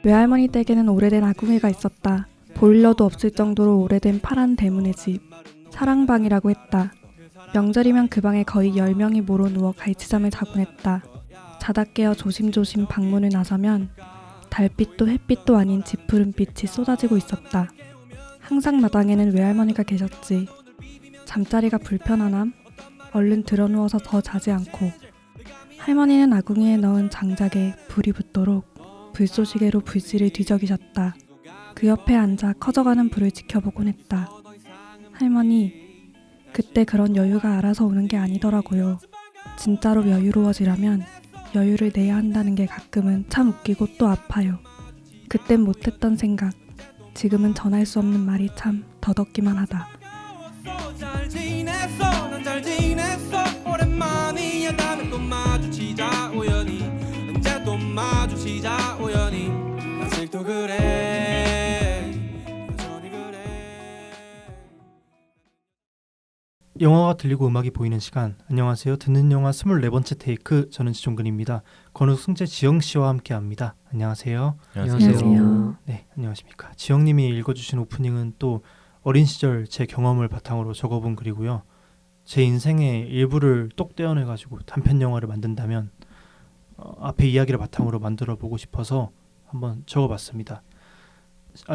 외할머니 댁에는 오래된 아궁이가 있었다. 보일러도 없을 정도로 오래된 파란 대문의 집. 사랑방이라고 했다. 명절이면 그 방에 거의 10명이 모로 누워 갈치잠을 자곤 했다. 자다 깨어 조심조심 방문을 나서면 달빛도 햇빛도 아닌 짙푸른 빛이 쏟아지고 있었다. 항상 마당에는 외할머니가 계셨지. 잠자리가 불편하남? 얼른 드러누워서 더 자지 않고 할머니는 아궁이에 넣은 장작에 불이 붙도록 불쏘시개로 불씨를 뒤적이셨다. 그 옆에 앉아 커져가는 불을 지켜보곤 했다. 할머니, 그때 그런 여유가 알아서 오는 게 아니더라고요. 진짜로 여유로워지려면 여유를 내야 한다는 게 가끔은 참 웃기고 또 아파요. 그땐 못했던 생각, 지금은 전할 수 없는 말이 참 더덥기만 하다. 잘 지냈어 난 잘 지냈어 오랜만이야 다음에 또 마주치자 우연히 언제 또 마주치자 우연히 아직도 그래 여전히 그래. 영화가 들리고 음악이 보이는 시간. 안녕하세요. 듣는 영화 24번째 테이크, 저는 지종근입니다. 건우, 승재, 지영씨와 함께합니다. 안녕하세요. 안녕하세요. 네, 안녕하십니까. 지영님이 읽어주신 오프닝은 또 어린 시절 제 경험을 바탕으로 적어본 글이고요. 제 인생의 일부를 똑 떼어내가지고 단편 영화를 만든다면 앞에 이야기를 바탕으로 만들어보고 싶어서 한번 적어봤습니다.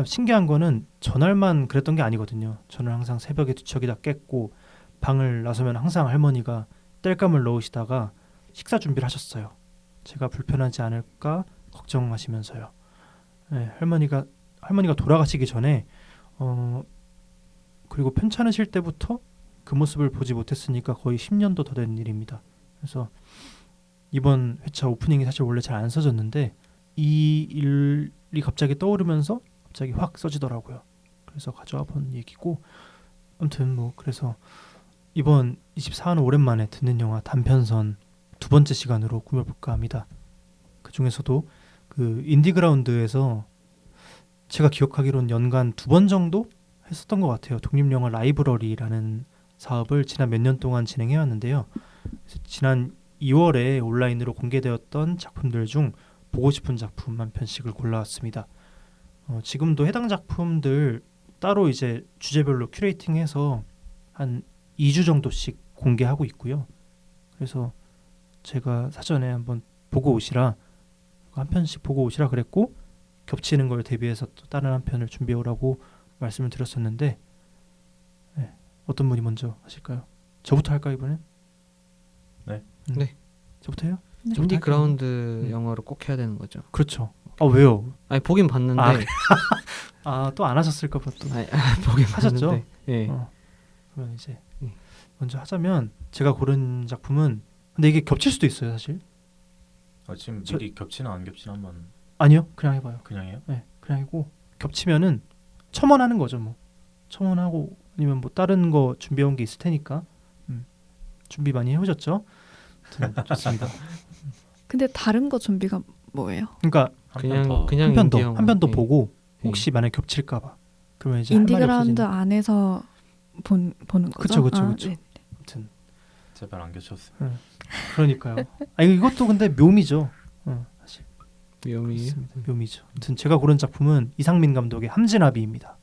신기한 거는 전날만 그랬던 게 아니거든요. 저는 항상 새벽에 뒤척이다 깼고 방을 나서면 항상 할머니가 땔감을 넣으시다가 식사 준비를 하셨어요. 제가 불편하지 않을까 걱정하시면서요. 네, 할머니가 돌아가시기 전에 그리고 편찮으실 때부터 그 모습을 보지 못했으니까 거의 10년도 더 된 일입니다. 그래서 이번 회차 오프닝이 사실 원래 잘 안 써졌는데 이 일이 갑자기 떠오르면서 갑자기 확 써지더라고요. 그래서 가져와 본 얘기고, 아무튼 뭐 그래서 이번 24화는 오랜만에 듣는 영화 단편선 두 번째 시간으로 꾸며볼까 합니다. 그 중에서도 그 인디그라운드에서 제가 기억하기로는 연간 2번 정도 했었던 것 같아요. 독립영화 라이브러리라는 사업을 지난 몇 년 동안 진행해왔는데요. 지난 2월에 온라인으로 공개되었던 작품들 중 보고 싶은 작품 한 편씩을 골라왔습니다. 지금도 해당 작품들 따로 이제 주제별로 큐레이팅해서 한 2주 정도씩 공개하고 있고요. 그래서 제가 사전에 한번 보고 오시라, 한 편씩 보고 오시라 그랬고, 겹치는 걸 대비해서 또 다른 한 편을 준비해 오라고 말씀을 드렸었는데, 네, 어떤 분이 먼저 하실까요? 저부터 할까요 이번엔? 네. 네. 저부터 해요? 네. 인디그라운드 영화로 꼭 해야 되는 거죠. 그렇죠. 왜요? 아니 보긴 봤는데. 또 안 하셨을까 봐 또. 아니, 보긴 하셨죠? 봤는데. 예. 그러면 이제 먼저 하자면, 제가 고른 작품은, 근데 이게 겹칠 수도 있어요 사실. 지금 미리 겹치나 안 겹치나 한번. 아니요, 그냥 해봐요. 그냥 해요? 네, 그냥 하고 겹치면은 첨언하는 거죠. 뭐 첨언하고 아니면 뭐 다른 거 준비해온 게 있을 테니까. 준비 많이 해오셨죠? 좋습니다. 근데 다른 거 준비가 뭐예요? 그러니까 그냥 한 편 더, 영화. 한 편 더 예. 보고 혹시 만약 겹칠까봐. 그러면 이제 인디그라운드 안에서 보는 거죠? 그쵸. 네. 아무튼 제발 안 겹쳤어요. 그러니까요. 이것도 근데 묘미죠. 사실 위험이. 그렇습니다. 묘미죠. 아무튼 제가 고른 작품은 이상민 감독의 함진아비입니다.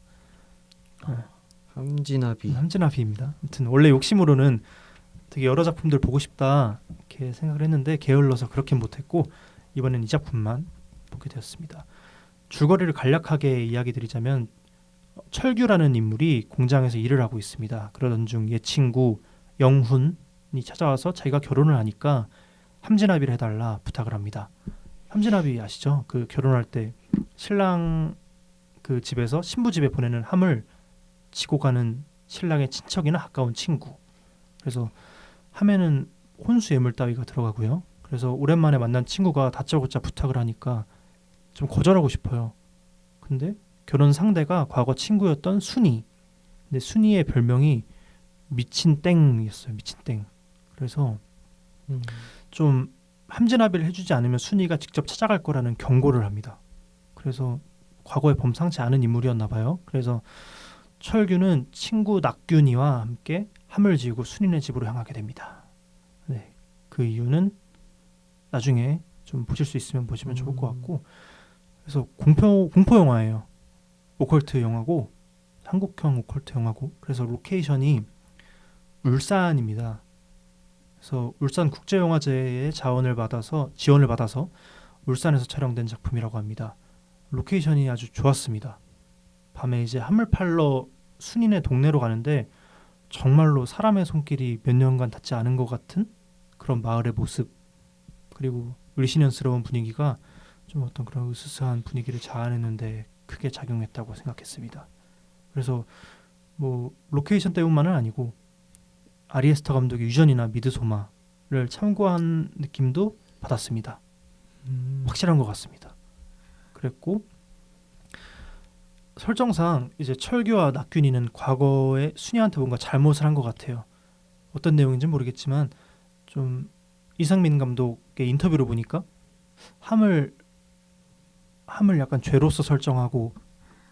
함진아비입니다. 아무튼 원래 욕심으로는 되게 여러 작품들 보고 싶다 이렇게 생각을 했는데 게을러서 그렇게 못했고, 이번엔 이 작품만 보게 되었습니다. 줄거리를 간략하게 이야기 드리자면, 철규라는 인물이 공장에서 일을 하고 있습니다. 그러던 중 옛 친구 영훈이 찾아와서 자기가 결혼을 하니까 함진아비를 해달라 부탁을 합니다. 함진아비 아시죠? 그 결혼할 때 신랑 그 집에서 신부 집에 보내는 함을 지고 가는 신랑의 친척이나 가까운 친구. 그래서 함에는 혼수 예물 따위가 들어가고요. 그래서 오랜만에 만난 친구가 다짜고짜 부탁을 하니까 좀 거절하고 싶어요. 근데 결혼 상대가 과거 친구였던 순이. 근데 순이의 별명이 미친 땡이었어요. 미친 땡. 그래서 좀 함진아비를 해주지 않으면 순이가 직접 찾아갈 거라는 경고를 합니다. 그래서 과거에 범상치 않은 인물이었나 봐요. 그래서 철규는 친구 낙균이와 함께 함을 지고 순이네 집으로 향하게 됩니다. 네, 그 이유는 나중에 좀 보실 수 있으면 보시면 좋을 것 같고 그래서 공포 영화예요. 오컬트 영화고 한국형 오컬트 영화고 그래서 로케이션이 울산입니다. 그래서 울산 국제영화제의 지원을 받아서 울산에서 촬영된 작품이라고 합니다. 로케이션이 아주 좋았습니다. 밤에 이제 한물팔러 순인의 동네로 가는데 정말로 사람의 손길이 몇 년간 닿지 않은 것 같은 그런 마을의 모습 그리고 을씨년스러운 분위기가 좀 어떤 그런 으스스한 분위기를 자아내는데 크게 작용했다고 생각했습니다. 그래서 뭐 로케이션 때문만은 아니고 아리에스터 감독의 유전이나 미드소마를 참고한 느낌도 받았습니다. 확실한 것 같습니다. 그랬고 설정상 이제 철규와 낙균이는 과거에 순이한테 뭔가 잘못을 한 것 같아요. 어떤 내용인지 모르겠지만 좀 이상민 감독의 인터뷰를 보니까 함을 약간 죄로서 설정하고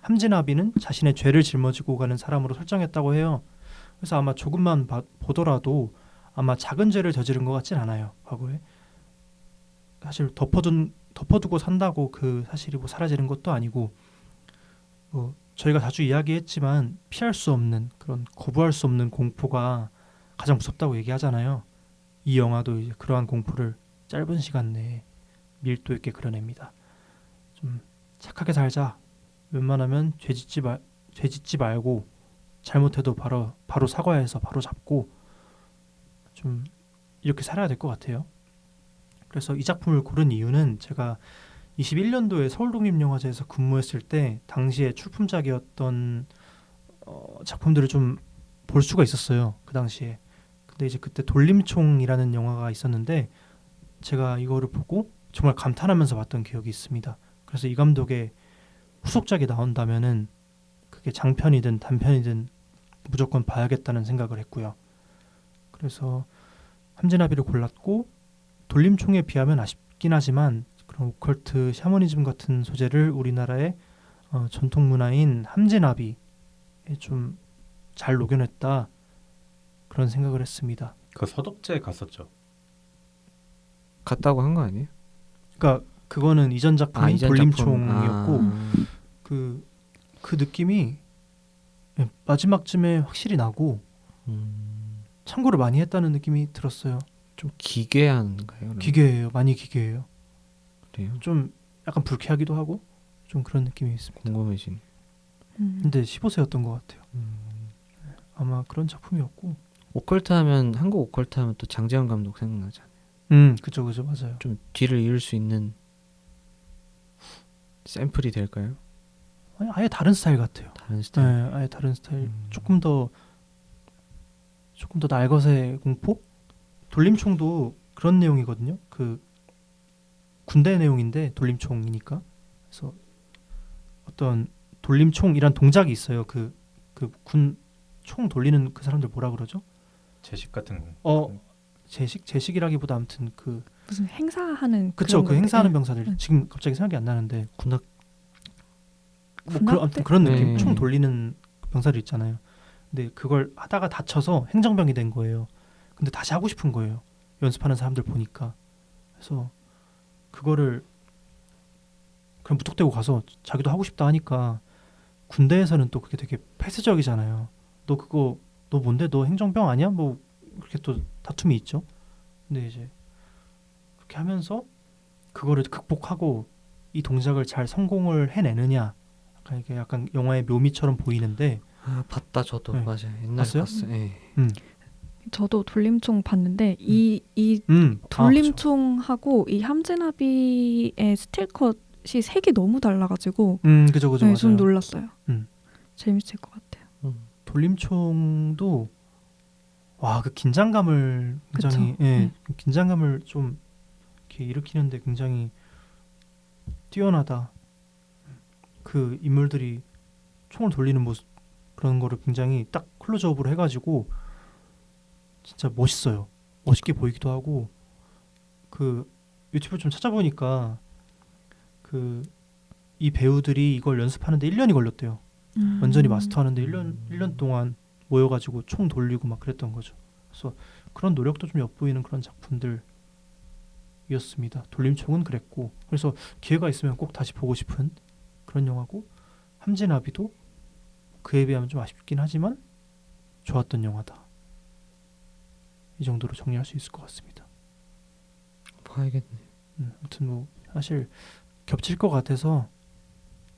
함진아비는 자신의 죄를 짊어지고 가는 사람으로 설정했다고 해요. 그래서 아마 조금만 보더라도 아마 작은 죄를 저지른 것 같진 않아요. 과거에 사실 덮어두고 산다고 그 사실이 뭐 사라지는 것도 아니고 뭐 저희가 자주 이야기했지만 피할 수 없는 그런 거부할 수 없는 공포가 가장 무섭다고 얘기하잖아요. 이 영화도 이제 그러한 공포를 짧은 시간 내에 밀도 있게 그려냅니다. 좀 착하게 살자. 웬만하면 죄 짓지 말고 잘못해도 바로 사과해서 바로 잡고 좀 이렇게 살아야 될 것 같아요. 그래서 이 작품을 고른 이유는 제가 21년도에 서울독립영화제에서 근무했을 때 당시에 출품작이었던 작품들을 좀 볼 수가 있었어요. 그 당시에. 근데 이제 그때 돌림총이라는 영화가 있었는데 제가 이거를 보고 정말 감탄하면서 봤던 기억이 있습니다. 그래서 이 감독의 후속작이 나온다면은 그게 장편이든 단편이든 무조건 봐야겠다는 생각을 했고요. 그래서 함진아비를 골랐고 돌림총에 비하면 아쉽긴 하지만 그런 오컬트 샤머니즘 같은 소재를 우리나라의 전통 문화인 함진아비에 좀 잘 녹여냈다 그런 생각을 했습니다. 그 서독제 갔었죠. 갔다고 한 거 아니에요? 그러니까 그거는 이전 작품인 이전 돌림총이었고 작품. 그 느낌이 마지막쯤에 확실히 나고 참고를 많이 했다는 느낌이 들었어요. 좀 기괴한가요? 그러면? 기괴해요. 많이 기괴해요. 그래요? 좀 약간 불쾌하기도 하고 좀 그런 느낌이 있습니다. 궁금해지네. 근데 15세였던 것 같아요. 아마 그런 작품이었고. 오컬트 하면 한국 오컬트 하면 또 장재현 감독 생각나잖아요. 그죠 맞아요. 좀 뒤를 이을 수 있는 샘플이 될까요? 아예 다른 스타일 같아요. 다른 스타일. 네, 아예 다른 스타일. 조금 더 날것의 공포? 돌림총도 그런 내용이거든요. 그 군대 내용인데 돌림총이니까. 그래서 어떤 돌림총이란 동작이 있어요. 그 군 총 돌리는 그 사람들 뭐라 그러죠? 제식 같은 거. 제식이라기보다 아무튼 그 무슨 행사하는 그쵸 그런 그 행사하는 건데. 병사들 지금 갑자기 생각이 안 나는데 군악 아무튼 그런 느낌 네. 총 돌리는 병사들 있잖아요. 근데 그걸 하다가 다쳐서 행정병이 된 거예요. 근데 다시 하고 싶은 거예요. 연습하는 사람들 보니까. 그래서 그거를 그냥 무턱대고 가서 자기도 하고 싶다 하니까 군대에서는 또 그게 되게 폐쇄적이잖아요. 너 뭔데? 너 행정병 아니야? 뭐 그렇게 또 다툼이 있죠. 근데 이제 그렇게 하면서 그거를 극복하고 이 동작을 잘 성공을 해내느냐 이게 약간 영화의 묘미처럼 보이는데 봤다 저도. 네. 맞아요. 옛날에 봤어요? 봤어요. 예. 저도 돌림총 봤는데 이 그쵸. 돌림총하고 이 함진아비의 스틸컷이 색이 너무 달라가지고 그죠 네, 맞아요. 좀 놀랐어요. 재밌을 것 같아요. 돌림총도 와 그 긴장감을 굉장히 긴장감을 좀 이렇게 일으키는데 굉장히 뛰어나다. 그 인물들이 총을 돌리는 모습 그런 거를 굉장히 딱 클로즈업으로 해가지고 진짜 멋있어요. 멋있게 보이기도 하고 그 유튜브 좀 찾아보니까 그 이 배우들이 이걸 연습하는데 1년이 걸렸대요. 완전히 마스터하는데 1년 동안 모여가지고 총 돌리고 막 그랬던 거죠. 그래서 그런 노력도 좀 엿보이는 그런 작품들 영화였습니다. 돌림총은 그랬고, 그래서 기회가 있으면 꼭 다시 보고 싶은 그런 영화고, 함진아비도 그에 비하면 좀 아쉽긴 하지만 좋았던 영화다. 이 정도로 정리할 수 있을 것 같습니다. 봐야겠네. 아무튼 뭐 사실 겹칠 것 같아서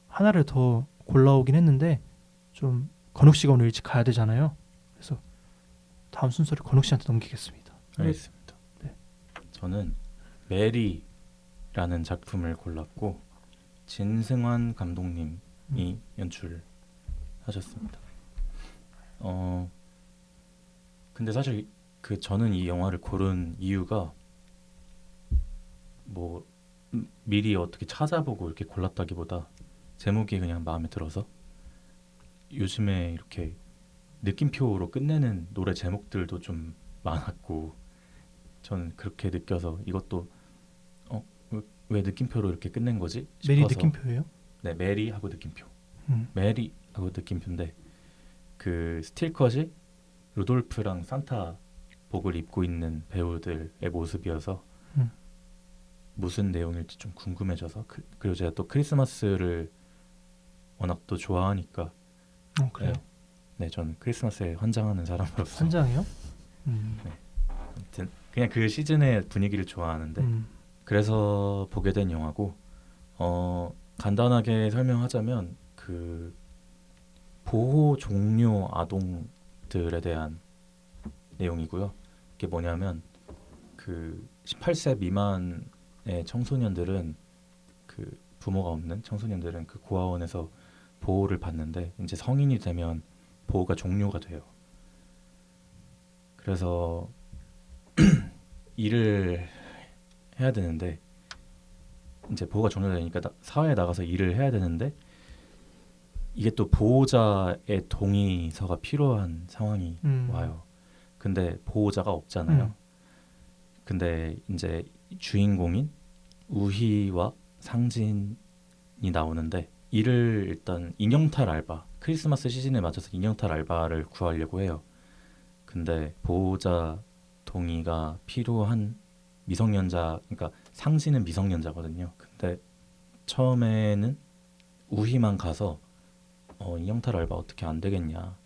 하나를 더 골라오긴 했는데 좀 건욱 씨가 오늘 일찍 가야 되잖아요. 그래서 다음 순서를 건욱 씨한테 넘기겠습니다. 알겠습니다. 네. 저는 메리라는 작품을 골랐고 진승환 감독님이 연출하셨습니다. 근데 사실 저는 이 영화를 고른 이유가 뭐 미리 어떻게 찾아보고 이렇게 골랐다기보다 제목이 그냥 마음에 들어서, 요즘에 이렇게 느낌표로 끝내는 노래 제목들도 좀 많았고 저는 그렇게 느껴서 이것도 왜 느낌표로 이렇게 끝낸 거지 싶어서. 메리 느낌표예요? 네, 메리하고 느낌표. 음. 메리하고 느낌표인데 그 스틸컷이 루돌프랑 산타 복을 입고 있는 배우들의 모습이어서 무슨 내용일지 좀 궁금해져서 그리고 제가 또 크리스마스를 워낙 또 좋아하니까. 그래요? 네, 저는 크리스마스에 환장하는 사람으로서. 환장이요? 아무튼 그냥 그 시즌의 분위기를 좋아하는데 그래서 보게 된 영화고, 간단하게 설명하자면 그 보호 종료 아동들에 대한 내용이고요. 이게 뭐냐면 그 18세 미만의 청소년들은, 그 부모가 없는 청소년들은 그 고아원에서 보호를 받는데 이제 성인이 되면 보호가 종료가 돼요. 그래서 일을 해야 되는데, 이제 보호가 종료되니까 사회에 나가서 일을 해야 되는데 이게 또 보호자의 동의서가 필요한 상황이 와요. 근데 보호자가 없잖아요. 근데 이제 주인공인 우희와 상진이 나오는데 일을 일단 인형탈 알바, 크리스마스 시즌에 맞춰서 인형탈 알바를 구하려고 해요. 근데 보호자 동의가 필요한 미성년자, 그러니까 상진은 미성년자거든요. 근데 처음에는 우희만 가서 인형탈 알바 어떻게 안 되겠냐,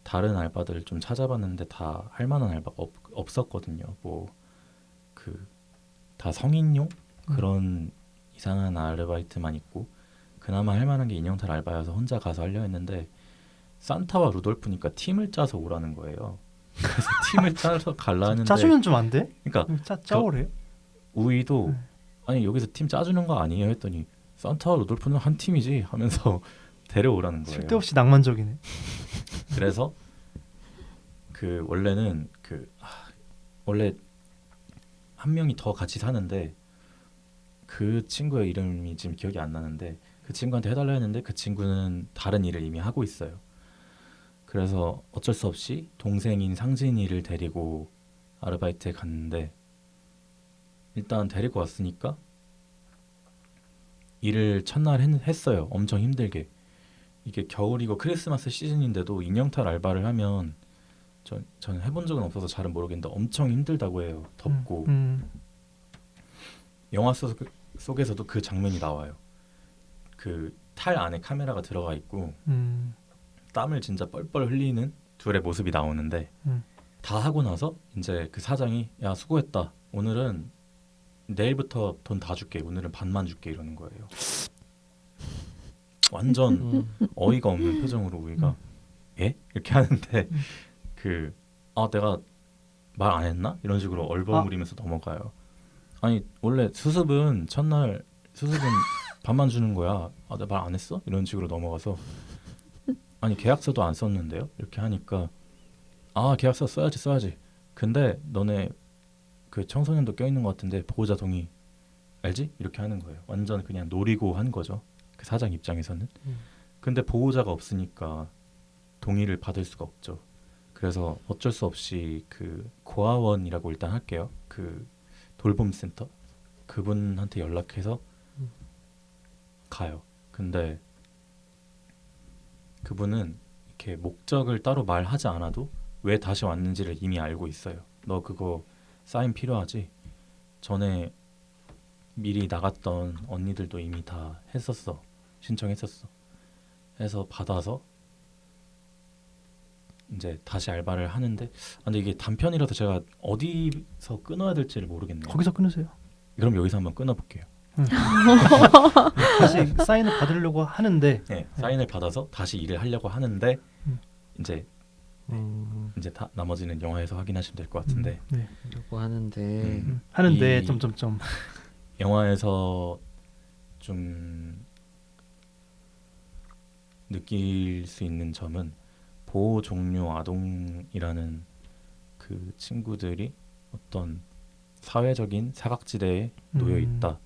다른 알바들을 좀 찾아봤는데 다 할 만한 알바가 없었거든요. 뭐 그 다 성인용 그런 이상한 아르바이트만 있고, 그나마 할 만한 게 인형탈 알바여서 혼자 가서 하려 했는데 산타와 루돌프니까 팀을 짜서 오라는 거예요. 그래서 팀을 짜서 갈라 하는데 짜주면 좀 안 돼? 그러니까 짜오래. 우이도 아니 여기서 팀 짜주는 거 아니에요 했더니 산타와 루돌프는 한 팀이지 하면서 데려오라는 거예요. 쓸데없이 낭만적이네. 그래서 그 원래는 원래 한 명이 더 같이 사는데 그 친구의 이름이 지금 기억이 안 나는데 그 친구한테 해달라 했는데 그 친구는 다른 일을 이미 하고 있어요. 그래서 어쩔 수 없이 동생인 상진이를 데리고 아르바이트에 갔는데, 일단 데리고 왔으니까 일을 첫날 했어요. 엄청 힘들게. 이게 겨울이고 크리스마스 시즌인데도 인형탈 알바를 하면 저는 해본 적은 없어서 잘은 모르겠는데 엄청 힘들다고 해요. 덥고. 영화 속에서도 그 장면이 나와요. 그 탈 안에 카메라가 들어가 있고 땀을 진짜 뻘뻘 흘리는 둘의 모습이 나오는데 다 하고 나서 이제 그 사장이 야 수고했다, 오늘은 내일부터 돈 다 줄게, 오늘은 반만 줄게 이러는 거예요. 완전 어이가 없는 표정으로 우리가 예? 이렇게 하는데 내가 말 안 했나? 이런 식으로 얼버무리면서 넘어가요. 아니 원래 첫날 수습은 반만 주는 거야. 내가 말 안 했어? 이런 식으로 넘어가서 아니 계약서도 안 썼는데요? 이렇게 하니까 계약서 써야지. 근데 너네 그 청소년도 껴있는 것 같은데 보호자 동의 알지? 이렇게 하는 거예요. 완전 그냥 노리고 한 거죠. 그 사장 입장에서는. 근데 보호자가 없으니까 동의를 받을 수가 없죠. 그래서 어쩔 수 없이 그 고아원이라고 일단 할게요. 그 돌봄센터 그분한테 연락해서 가요. 근데 그분은 이렇게 목적을 따로 말하지 않아도 왜 다시 왔는지를 이미 알고 있어요. 너 그거 사인 필요하지? 전에 미리 나갔던 언니들도 이미 다 했었어. 신청했었어. 해서 받아서 이제 다시 알바를 하는데 근데 이게 단편이라서 제가 어디서 끊어야 될지를 모르겠네요. 거기서 끊으세요. 그럼 여기서 한번 끊어볼게요. 다시 사인을 받으려고 하는데 네, 사인을 받아서 다시 일을 하려고 하는데 이제 음, 다 나머지는 영화에서 확인하시면 될 것 같은데 네. 라고 하는데 하는데 이- 점점점 영화에서 좀 느낄 수 있는 점은 보호 종료 아동이라는 그 친구들이 어떤 사회적인 사각지대에 놓여 있다.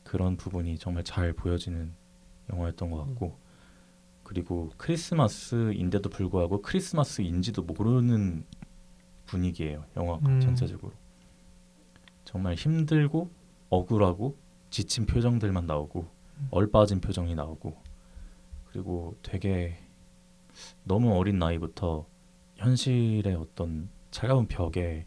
그런 부분이 정말 잘 보여지는 영화였던 것 같고 그리고 크리스마스인데도 불구하고 크리스마스인지도 모르는 분위기예요. 영화가 전체적으로 정말 힘들고 억울하고 지친 표정들만 나오고 얼빠진 표정이 나오고 그리고 되게 너무 어린 나이부터 현실의 어떤 차가운 벽에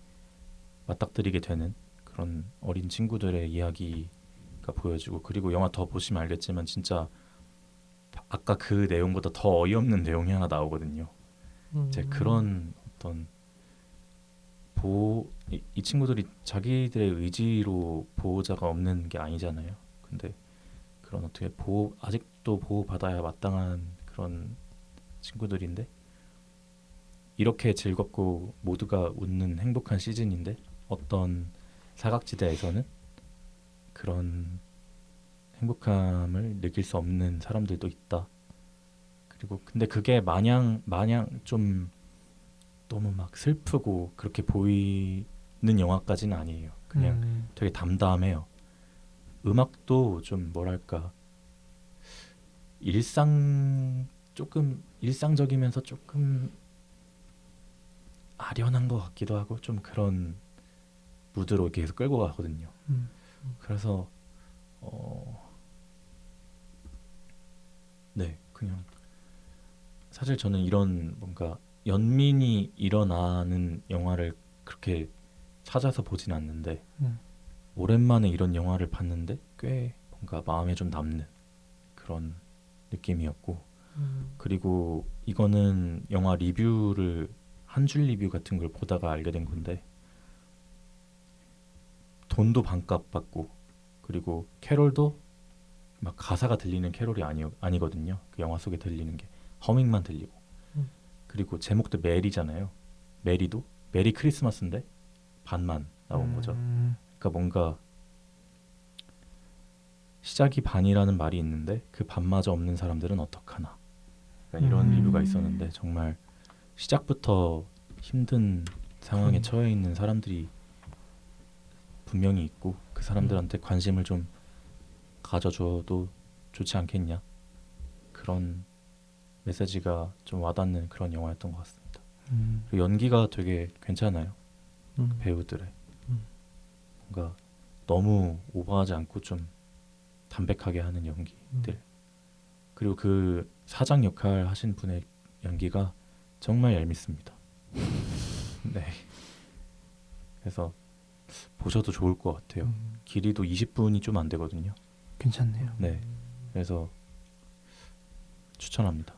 맞닥뜨리게 되는 그런 어린 친구들의 이야기가 보여지고 그리고 영화 더 보시면 알겠지만 진짜 아까 그 내용보다 더 어이없는 내용이 하나 나오거든요. 이제 그런 어떤 이 친구들이 자기들의 의지로 보호자가 없는 게 아니잖아요. 근데 그런 어떻게 아직도 보호받아야 마땅한 그런 친구들인데 이렇게 즐겁고 모두가 웃는 행복한 시즌인데 어떤 사각지대에서는 그런 행복함을 느낄 수 없는 사람들도 있다. 그리고 근데 그게 마냥 좀 너무 막 슬프고 그렇게 보이는 영화까지는 아니에요. 그냥 되게 담담해요. 음악도 좀 뭐랄까 조금 일상적이면서 조금 아련한 것 같기도 하고 좀 그런 무드로 계속 끌고 가거든요. 그래서 네 그냥 사실 저는 이런 뭔가 연민이 일어나는 영화를 그렇게 찾아서 보진 않는데 오랜만에 이런 영화를 봤는데 꽤 뭔가 마음에 좀 남는 그런 느낌이었고 그리고 이거는 영화 리뷰를 한 줄 리뷰 같은 걸 보다가 알게 된 건데 돈도 반값 받고 그리고 캐롤도 막 가사가 들리는 캐롤이 아니거든요. 그 영화 속에 들리는 게 허밍만 들리고 그리고 제목도 메리잖아요. 메리도 메리 크리스마스인데 반만 나온 거죠. 그러니까 뭔가 시작이 반이라는 말이 있는데 그 반마저 없는 사람들은 어떡하나 그러니까 이런 리뷰가 있었는데 정말 시작부터 힘든 상황에 처해 있는 사람들이 분명히 있고 그 사람들한테 관심을 좀 가져줘도 좋지 않겠냐 그런 메시지가 좀 와닿는 그런 영화였던 것 같습니다. 그리고 연기가 되게 괜찮아요. 배우들의 뭔가 너무 오버하지 않고 좀 담백하게 하는 연기들 그리고 그 사장 역할 하신 분의 연기가 정말 얄밉습니다. 네, 그래서 보셔도 좋을 것 같아요. 길이도 20분이 좀 안 되거든요. 괜찮네요. 네, 그래서 추천합니다.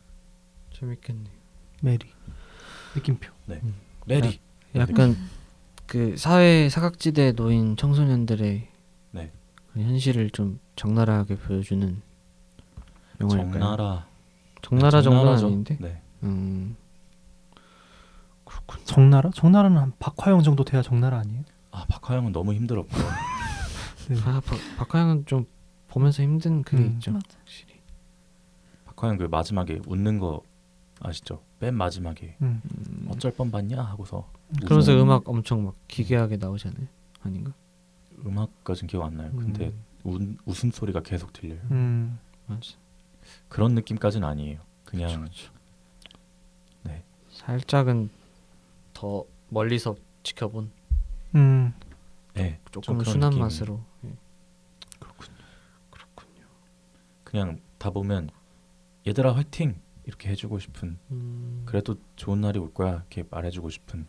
재밌겠네요. 메리 느낌표. 네, 메리. 약간 그 사회 사각지대에 놓인 청소년들의 네. 그 현실을 좀 적나라하게 보여주는 영화일까요? 적나라 정도는 적나라죠. 아닌데. 네. 그렇군. 적나라? 적나라는 한 박화영 정도 돼야 적나라 아니에요? 아 박하영은 너무 힘들었고 박하영은 좀 보면서 힘든 그게 있죠. 맞아. 확실히. 박하영 그 마지막에 웃는 거 아시죠? 맨 마지막에 어쩔 뻔 봤냐 하고서 그러면서 웃는 음악 엄청 막 기괴하게 나오잖아요. 아닌가? 음악까지는 기억 안 나요. 근데 웃음 소리가 계속 들려요. 맞아. 그런 느낌까지는 아니에요. 그냥 그쵸. 네. 살짝은 더 멀리서 지켜본 네, 좀 조금 그런 순한 느낌이. 맛으로. 예. 그렇군요. 그냥 다 보면 얘들아 화이팅 이렇게 해주고 싶은 그래도 좋은 날이 올 거야 이렇게 말해주고 싶은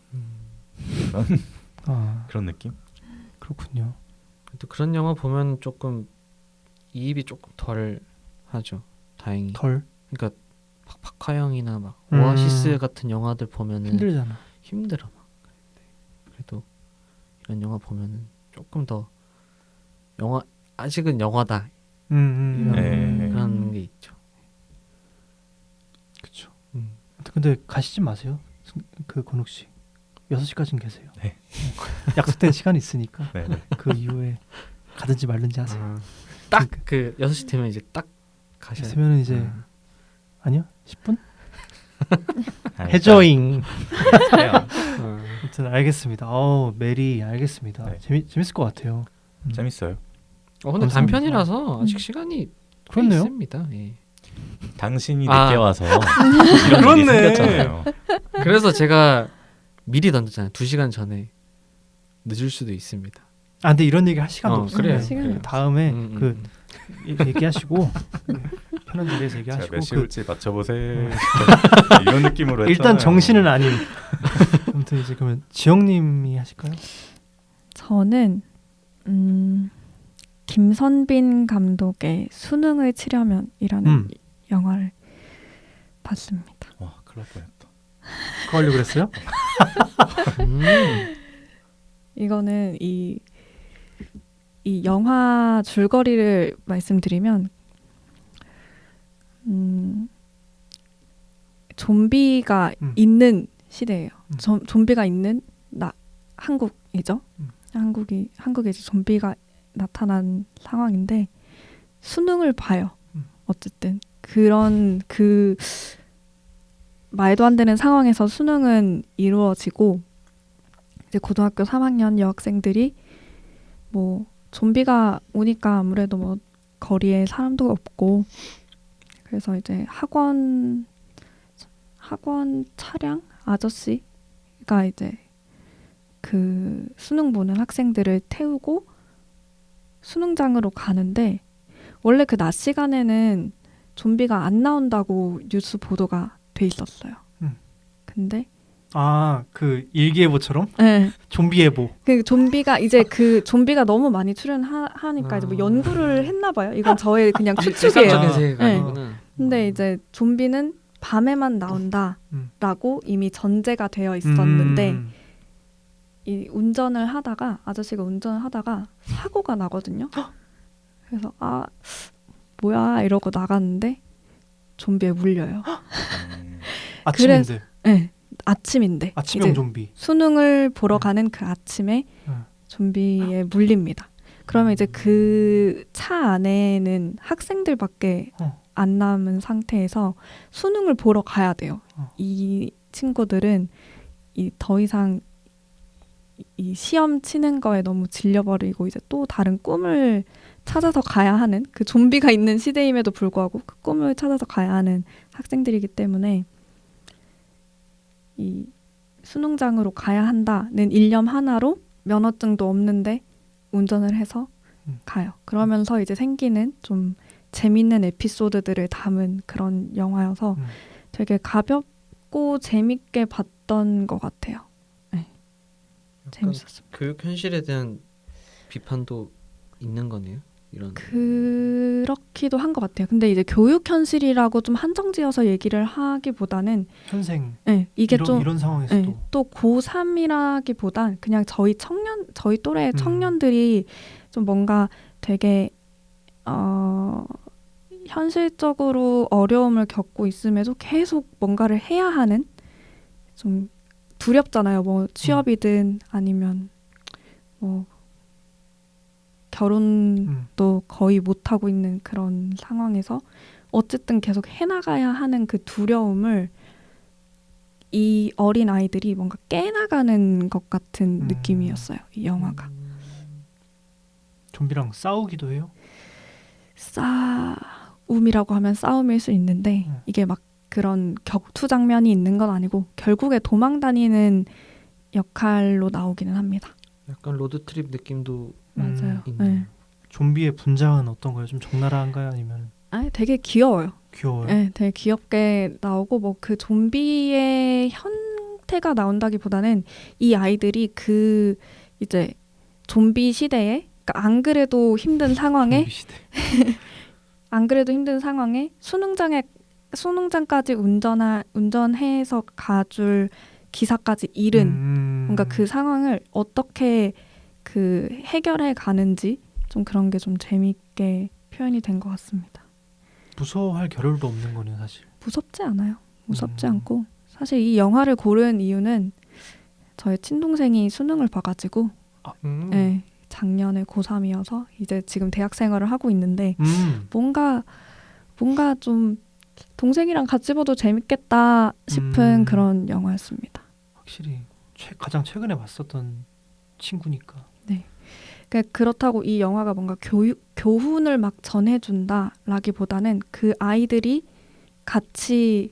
아 그런 느낌? 그렇군요. 또 그런 영화 보면 조금 이입이 조금 덜 하죠. 다행히. 덜 그러니까 막 박하영이나 막 음. 오아시스 같은 영화들 보면은 힘들잖아. 힘들어 막. 그래도 이런 영화 보면은 조금 더 영화 아직은 영화다 이런 네. 그런 게 있죠. 그렇죠. 근데 가시지 마세요. 그 건욱 씨 6시까지는 계세요. 네. 약속된 시간이 있으니까 네, 네. 그 이후에 가든지 말든지 하세요. 딱 그 6시 되면 이제 딱 가셔야 돼요. 있으면 이제 아니요 10분 아, 해저잉. 일단 아무튼 알겠습니다. 메리 알겠습니다. 네. 재밌을 것 같아요. 재밌어요. 근데 감사합니다. 단편이라서 아직 시간이 꽤 그렇네요. 있습니다. 예. 당신이 아. 늦게 와서 이런 일이 그렇네. 생겼잖아요. 그래서 제가 미리 던졌잖아요. 2시간 전에 늦을 수도 있습니다. 근데 이런 얘기 할 시간도 없어요. 그래요. 시간이 다음에 음. 얘기하시고 편한 자리에서 제가 얘기하시고 몇 시 올지 맞춰보세요. 이런 느낌으로 했잖아요. 일단 정신은 아님. 아무튼 이제 그러면 지영님이 하실까요? 저는 김선빈 감독의 수능을 치려면이라는 영화를 봤습니다. 와, 큰일 날 뻔했다. 그거 하려고 그랬어요? 이거는 이 영화 줄거리를 말씀드리면 좀비가 있는 시대예요. 좀비가 있는 한국이죠. 한국에 이제 좀비가 나타난 상황인데 수능을 봐요. 어쨌든 그런 그 말도 안 되는 상황에서 수능은 이루어지고 이제 고등학교 3학년 여학생들이 뭐 좀비가 오니까 아무래도 뭐 거리에 사람도 없고 그래서 이제 학원 차량 아저씨가 이제 그 수능 보는 학생들을 태우고 수능장으로 가는데 원래 그 낮 시간에는 좀비가 안 나온다고 뉴스 보도가 돼 있었어요. 근데 그 일기예보처럼? 네. 좀비예보. 그 좀비가 이제 그 좀비가 너무 많이 출연하니까 이제 뭐 연구를 했나 봐요. 이건 저의 그냥 추측이에요. 일상적인 세계가 네. 아니구나. 근데 이제 좀비는 밤에만 나온다라고 이미 전제가 되어 있었는데 이 운전을 하다가 아저씨가 운전을 하다가 사고가 나거든요. 그래서 뭐야 이러고 나갔는데 좀비에 물려요. 아침인데. 네, 아침인데 아침형 이제 좀비. 수능을 보러 가는 그 아침에 좀비에 물립니다. 그러면 이제 그 차 안에는 학생들밖에 안 남은 상태에서 수능을 보러 가야 돼요. 이 친구들은 더 이상 이 시험 치는 거에 너무 질려버리고 이제 또 다른 꿈을 찾아서 가야 하는 그 좀비가 있는 시대임에도 불구하고 그 꿈을 찾아서 가야 하는 학생들이기 때문에 이 수능장으로 가야 한다는 일념 하나로 면허증도 없는데 운전을 해서 가요. 그러면서 이제 생기는 좀 재밌는 에피소드들을 담은 그런 영화여서 되게 가볍고 재밌게 봤던 것 같아요. 네. 재밌었어요. 교육 현실에 대한 비판도 있는 거네요. 이런. 그렇기도 한 것 같아요. 근데 이제 교육 현실이라고 좀 한정지어서 얘기를 하기보다는 현생. 네, 이게 이런 상황에서도 네, 또 고3이라기보단 그냥 저희 또래 청년들이 좀 뭔가 되게 현실적으로 어려움을 겪고 있음에도 계속 뭔가를 해야 하는 좀 두렵잖아요. 뭐 취업이든 아니면 뭐 결혼도 거의 못 하고 있는 그런 상황에서 어쨌든 계속 해나가야 하는 그 두려움을 이 어린 아이들이 뭔가 깨나가는 것 같은 느낌이었어요. 이 영화가. 좀비랑 싸우기도 해요? 싸움이라고 하면 싸움일 수 있는데 이게 막 그런 격투 장면이 있는 건 아니고 결국에 도망 다니는 역할로 나오기는 합니다. 약간 로드트립 느낌도 맞아요. 있네요. 네. 좀비의 분장은 어떤가요? 좀 적나라한가요? 아니면 되게 귀여워요. 귀여워요? 네, 되게 귀엽게 나오고 뭐 그 좀비의 형태가 나온다기보다는 이 아이들이 그 이제 좀비 시대에 그러니까 안 그래도 힘든 상황에 좀비 시대. 안 그래도 힘든 상황에 수능장까지 운전해서 가줄 기사까지 잃은 뭔가 그 상황을 어떻게 그 해결해 가는지 좀 그런 게 좀 재밌게 표현이 된 것 같습니다. 무서워할 겨를도 없는 거네요, 사실. 무섭지 않아요. 무섭지 않고 사실 이 영화를 고른 이유는 저희 친동생이 수능을 봐가지고 네, 작년에 고3이어서 이제 지금 대학 생활을 하고 있는데 뭔가 좀 동생이랑 같이 봐도 재밌겠다 싶은 그런 영화였습니다. 확실히 가장 최근에 봤었던 친구니까. 그러니까 그렇다고 이 영화가 뭔가 교훈을 막 전해준다라기보다는 그 아이들이 같이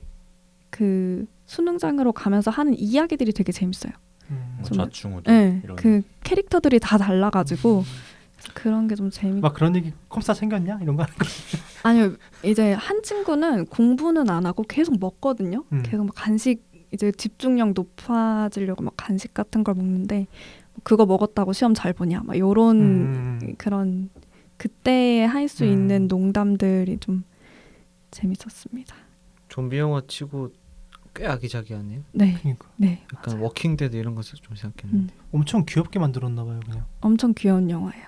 그 수능장으로 가면서 하는 이야기들이 되게 재밌어요. 뭐 좀- 좌충우돌 네, 이런. 그 캐릭터들이 다 달라가지고 그래서 그런 게 좀 재밌. 막 그런 얘기 컴싸 생겼냐 이런 거 하는 거. 아니요, 이제 한 친구는 공부는 안 하고 계속 먹거든요. 계속 막 간식 이제 집중력 높아지려고 막 간식 같은 걸 먹는데 그거 먹었다고 시험 잘 보냐, 막 요런 그런 그때 할 수 있는 농담들이 좀 재밌었습니다. 좀비 영화 치고 꽤 아기자기하네요. 네, 그러니까 네, 약간 맞아요. 워킹데드 이런 것을 좀 생각했는데 엄청 귀엽게 만들었나 봐요, 그냥. 엄청 귀여운 영화예요.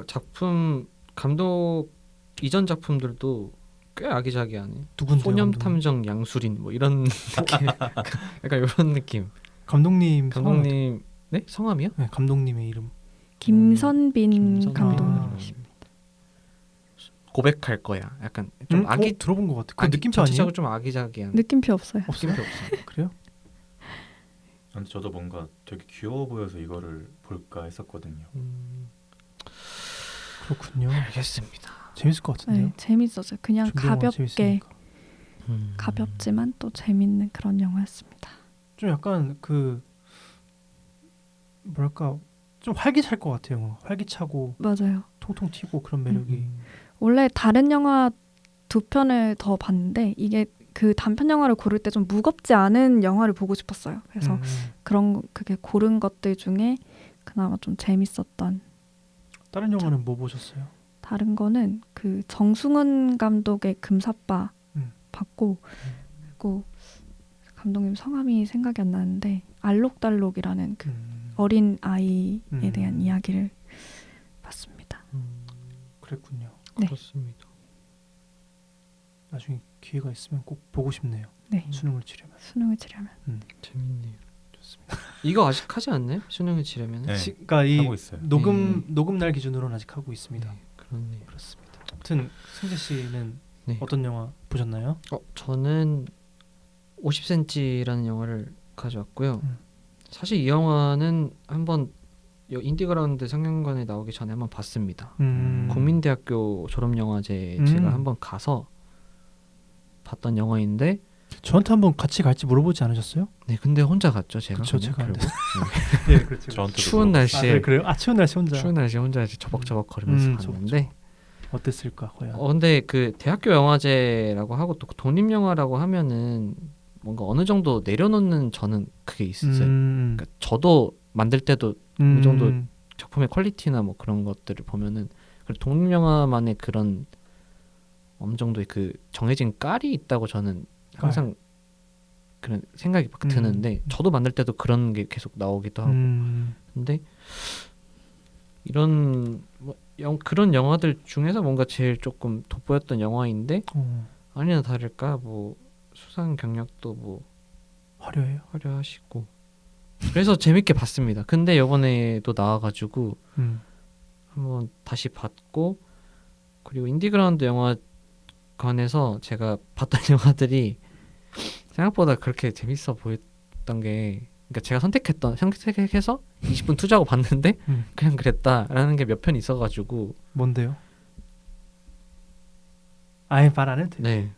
작품 감독 이전 작품들도 꽤 아기자기하네. 누군데요? 소년탐정 양수린 뭐 이런 느낌. 약간 이런 느낌. 감독님 감독님 네 성함이요? 네, 감독님의 이름. 김선빈 김선빈. 감독님이십니다. 고백할 거야. 약간 좀 아기 들어본 것 같아. 그 느낌표 전체적으로 아니에요? 좀 아기자기한. 느낌표 없어요. 느낌표 없어. 그래요? 근데 저도 뭔가 되게 귀여워 보여서 이거를 볼까 했었거든요. 그렇군요. 알겠습니다. 재밌을 것 같은데요. 네, 재밌었어요. 그냥 좀비 영화 가볍게 재밌으니까. 가볍지만 또 재밌는 그런 영화였습니다. 좀 약간 그 뭐랄까 좀 활기찰 것 같아요. 활기차고 맞아요. 통통 튀고 그런 매력이. 원래 다른 영화 2편을 더 봤는데 이게 그 단편 영화를 고를 때 좀 무겁지 않은 영화를 보고 싶었어요. 그래서 그게 고른 것들 중에 그나마 좀 재밌었던. 다른 영화는 뭐 보셨어요? 다른 거는 그 정승훈 감독의 금사빠 봤고 그리고 감독님 성함이 생각이 안 나는데 알록달록이라는 그 어린 아이에 대한 이야기를 봤습니다. 그랬군요. 네. 그렇습니다. 나중에 기회가 있으면 꼭 보고 싶네요. 네. 수능을 치려면. 수능을 치려면. 재밌네요. 좋습니다. 이거 아직 하지 않나요? 수능을 치려면? 네. 그러니까 이 하고 있어요. 녹음 날 기준으로는 아직 하고 있습니다. 네, 그렇네요. 그렇습니다. 아무튼 승재 씨는 네. 어떤 영화 보셨나요? 저는 50cm라는 영화를 가져왔고요. 사실 이 영화는 한번 인디그라운드 상영관에 나오기 전에 한번 봤습니다. 국민대학교 졸업영화제 제가 한번 가서 봤던 영화인데 저한테 한번 같이 갈지 물어보지 않으셨어요? 네, 근데 혼자 갔죠 제가. 그쵸, 그냥 제가 안 결국. 네, 그렇죠. 저한테도 추운 날씨에 그래요? 추운 날씨 혼자. 추운 날씨에 혼자 이제 저벅저벅 거리면서 저벅저벅. 봤는데 어땠을까 과연? 근데 그 대학교 영화제라고 하고 또 독립 영화라고 하면은 뭔가 어느 정도 내려놓는 저는 그게 있었어요. 그러니까 저도 만들 때도 어느 정도 작품의 퀄리티나 뭐 그런 것들을 보면은 독립 영화만의 그런 어느 정도의 그 정해진 깔이 있다고 저는 항상 그런 생각이 막 드는데 저도 만들 때도 그런 게 계속 나오기도 하고 근데 이런 그런 영화들 중에서 뭔가 제일 조금 돋보였던 영화인데 아니나 다를까 뭐 수상 경력도 뭐 화려해요. 화려하시고 그래서 재밌게 봤습니다. 근데 이번에도 나와가지고 한번 다시 봤고 그리고 인디그라운드 영화관에서 제가 봤던 영화들이 생각보다 그렇게 재밌어 보였던 게 그러니까 제가 선택해서 20분 투자하고 봤는데 그냥 그랬다라는 게 몇 편 있어가지고 뭔데요? 아예 말 안 해도 돼요. 네.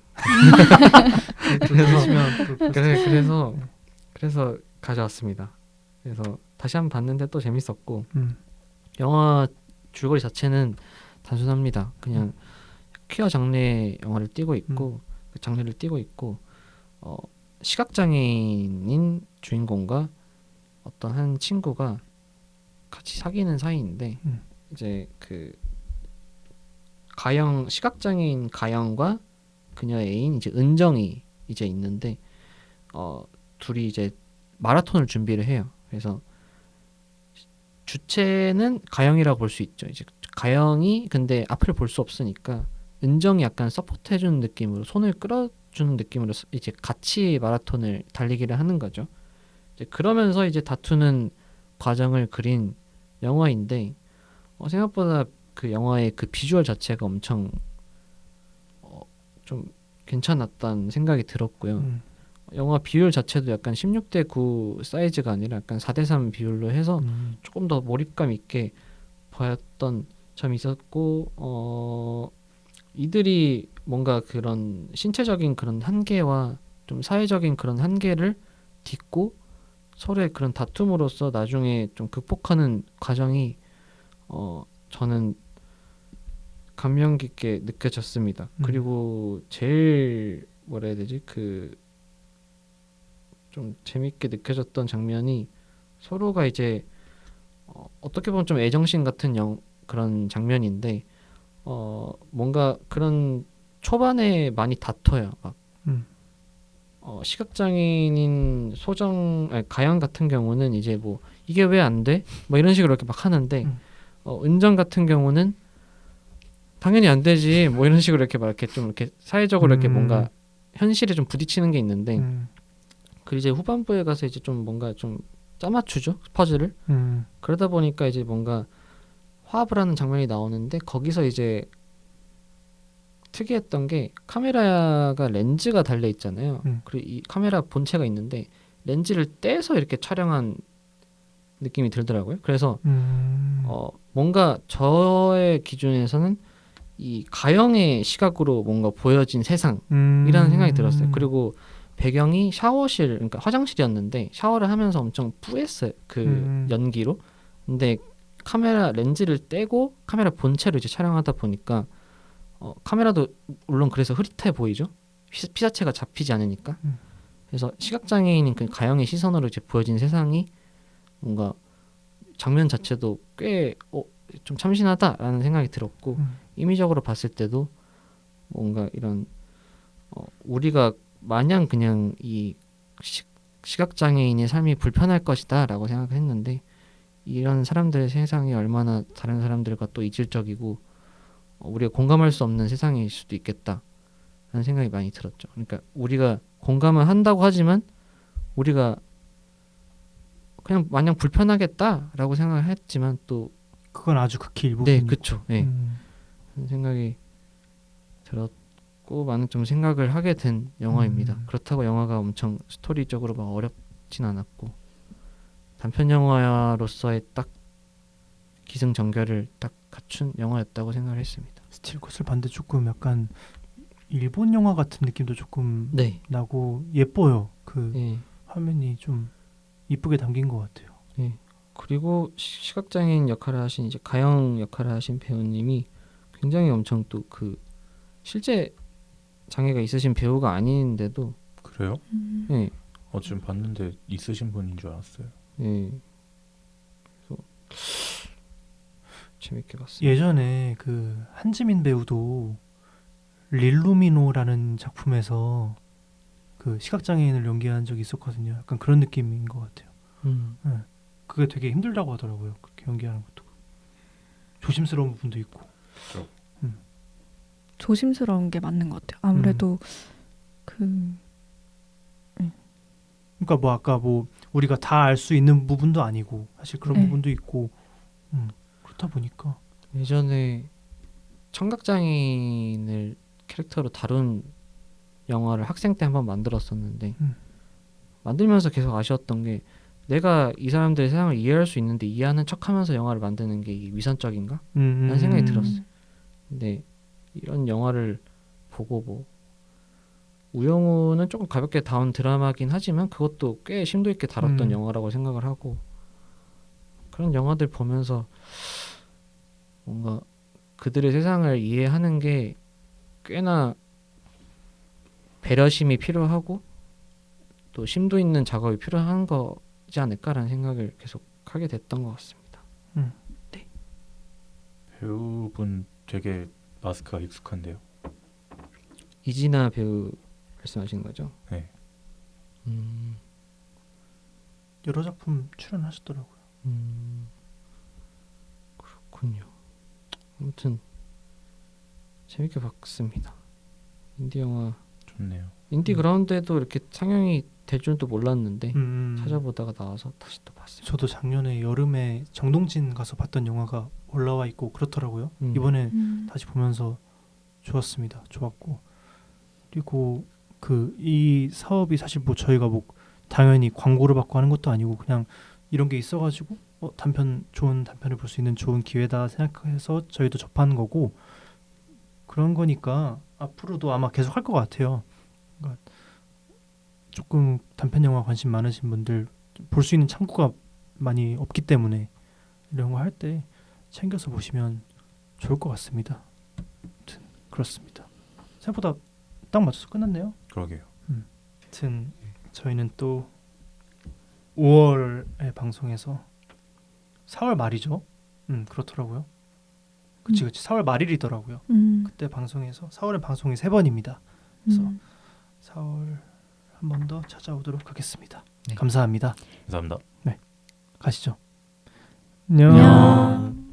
그래서 가져왔습니다. 그래서 다시 한번 봤는데 또 재밌었고 영화 줄거리 자체는 단순합니다. 그냥 퀴어 장르의 영화를 띄고 있고 그 장르를 띄고 있고 시각장애인인 주인공과 어떤 한 친구가 같이 사귀는 사이인데 이제 그 가영 시각장애인 가영과 그녀의 애인 이제 은정이 이제 있는데 둘이 이제 마라톤을 준비를 해요. 그래서 주체는 가영이라고 볼 수 있죠. 이제 가영이 근데 앞을 볼 수 없으니까 은정이 약간 서포트 해주는 느낌으로 손을 끌어주는 느낌으로 이제 같이 마라톤을 달리기를 하는 거죠. 이제 그러면서 이제 다투는 과정을 그린 영화인데 생각보다 그 영화의 그 비주얼 자체가 엄청 좀 괜찮았다는 생각이 들었고요. 영화 비율 자체도 약간 16대 9 사이즈가 아니라 약간 4대 3 비율로 해서 조금 더 몰입감 있게 보였던 점이 있었고 이들이 뭔가 그런 신체적인 그런 한계와 좀 사회적인 그런 한계를 딛고 서로의 그런 다툼으로써 나중에 좀 극복하는 과정이 저는 감명 깊게 느껴졌습니다. 그리고 제일 뭐라 해야 되지? 그 좀 재밌게 느껴졌던 장면이 서로가 이제 어떻게 보면 좀 애정씬 같은 그런 장면인데 뭔가 그런 초반에 많이 다퉈요. 막 시각장애인인 가영 같은 경우는 이제 뭐 이게 왜 안 돼? 뭐 이런 식으로 이렇게 막 하는데 은정 같은 경우는 당연히 안 되지. 뭐 이런 식으로 이렇게 막 이렇게 좀 이렇게 사회적으로 이렇게 뭔가 현실에 좀 부딪히는 게 있는데 그리고 이제 후반부에 가서 이제 좀 뭔가 좀 짜맞추죠 퍼즐을. 그러다 보니까 이제 뭔가 화합을 하는 장면이 나오는데 거기서 이제 특이했던 게 카메라가 렌즈가 달려 있잖아요. 그리고 이 카메라 본체가 있는데 렌즈를 떼서 이렇게 촬영한 느낌이 들더라고요. 그래서 뭔가 저의 기준에서는 이 가영의 시각으로 뭔가 보여진 세상이라는 생각이 들었어요. 그리고 배경이 샤워실, 그러니까 화장실이었는데 샤워를 하면서 엄청 뿌했어요. 그 연기로. 근데 카메라 렌즈를 떼고 카메라 본체로 이제 촬영하다 보니까 카메라도 물론 그래서 흐릿해 보이죠. 피사체가 잡히지 않으니까. 그래서 시각장애인인 그 가영의 시선으로 이제 보여진 세상이 뭔가 장면 자체도 꽤 좀 참신하다라는 생각이 들었고 임의적으로 봤을 때도 뭔가 이런 우리가 마냥 그냥 이 시각장애인의 삶이 불편할 것이다라고 생각했는데 이런 사람들의 세상이 얼마나 다른 사람들과 또 이질적이고 우리가 공감할 수 없는 세상일 수도 있겠다라는 생각이 많이 들었죠. 그러니까 우리가 공감을 한다고 하지만 우리가 그냥 마냥 불편하겠다라고 생각을 했지만 또 그건 아주 극히 일부분이고. 네, 그렇죠. 네. 그런 생각이 들었고 많은 좀 생각을 하게 된 영화입니다. 그렇다고 영화가 엄청 스토리적으로 막 어렵진 않았고 단편 영화로서의 딱 기승전결을 딱 갖춘 영화였다고 생각을 했습니다. 스틸 컷을 봤는데 조금 약간 일본 영화 같은 느낌도 조금 네. 나고 예뻐요. 그 네. 화면이 좀 이쁘게 담긴 것 같아요. 네. 그리고 시각장애인 역할을 하신 이제 가영 역할을 하신 배우님이 굉장히 엄청 또 그 실제 장애가 있으신 배우가 아닌데도 그래요? 네. 지금 봤는데 있으신 분인 줄 알았어요. 네. 그래서 재밌게 봤어요. 예전에 그 한지민 배우도 릴루미노라는 작품에서 그 시각장애인을 연기한 적이 있었거든요. 약간 그런 느낌인 것 같아요. 네. 그게 되게 힘들다고 하더라고요. 그렇게 연기하는 것도 조심스러운 부분도 있고. 그렇죠. 조심스러운 게 맞는 것 같아요. 아무래도 그러니까 뭐 아까 뭐 우리가 다 알 수 있는 부분도 아니고 사실 그런 부분도 있고 그렇다 보니까 예전에 청각장애인을 캐릭터로 다룬 영화를 학생 때 한번 만들었었는데 만들면서 계속 아쉬웠던 게 내가 이 사람들의 세상을 이해할 수 있는데 이해하는 척하면서 영화를 만드는 게 이게 위선적인가? 라는 생각이 들었어요. 근데 이런 영화를 보고 뭐 우영우는 조금 가볍게 다운 드라마긴 하지만 그것도 꽤 심도 있게 다뤘던 영화라고 생각을 하고 그런 영화들 보면서 뭔가 그들의 세상을 이해하는 게 꽤나 배려심이 필요하고 또 심도 있는 작업이 필요한 거지 않을까라는 생각을 계속 하게 됐던 것 같습니다. 네. 배우분 되게 마스크가 익숙한데요. 이진아 배우 말씀하시는 거죠? 네. 여러 작품 출연하셨더라고요. 그렇군요. 아무튼 재밌게 봤습니다. 인디 영화, 좋네요. 인디 그라운드에도 이렇게 상영이 될 줄도 몰랐는데 음. 찾아보다가 나와서 다시 또 봤습니다. 저도 작년에 여름에 정동진 가서 봤던 영화가 올라와 있고 그렇더라고요. 이번에 다시 보면서 좋았습니다. 좋았고 그리고 그 이 사업이 사실 뭐 저희가 뭐 당연히 광고를 받고 하는 것도 아니고 그냥 이런 게 있어가지고 단편 좋은 단편을 볼 수 있는 좋은 기회다 생각해서 저희도 접하는 거고 그런 거니까 앞으로도 아마 계속 할 것 같아요. 그러니까 조금 단편 영화 관심 많으신 분들 볼 수 있는 창구가 많이 없기 때문에 이런 거 할 때 챙겨서 보시면 좋을 것 같습니다. 아무튼 그렇습니다. 생각보다 딱 맞춰서 끝났네요. 그러게요. 아무튼 저희는 또 5월에 방송해서 4월 말이죠. 그렇더라고요. 그치 4월 말일이더라고요. 그때 방송해서 4월에 방송이 3번입니다. 그래서 4월 한 번 더 찾아오도록 하겠습니다. 네. 감사합니다. 감사합니다. 가시죠. 안녕. 안녕.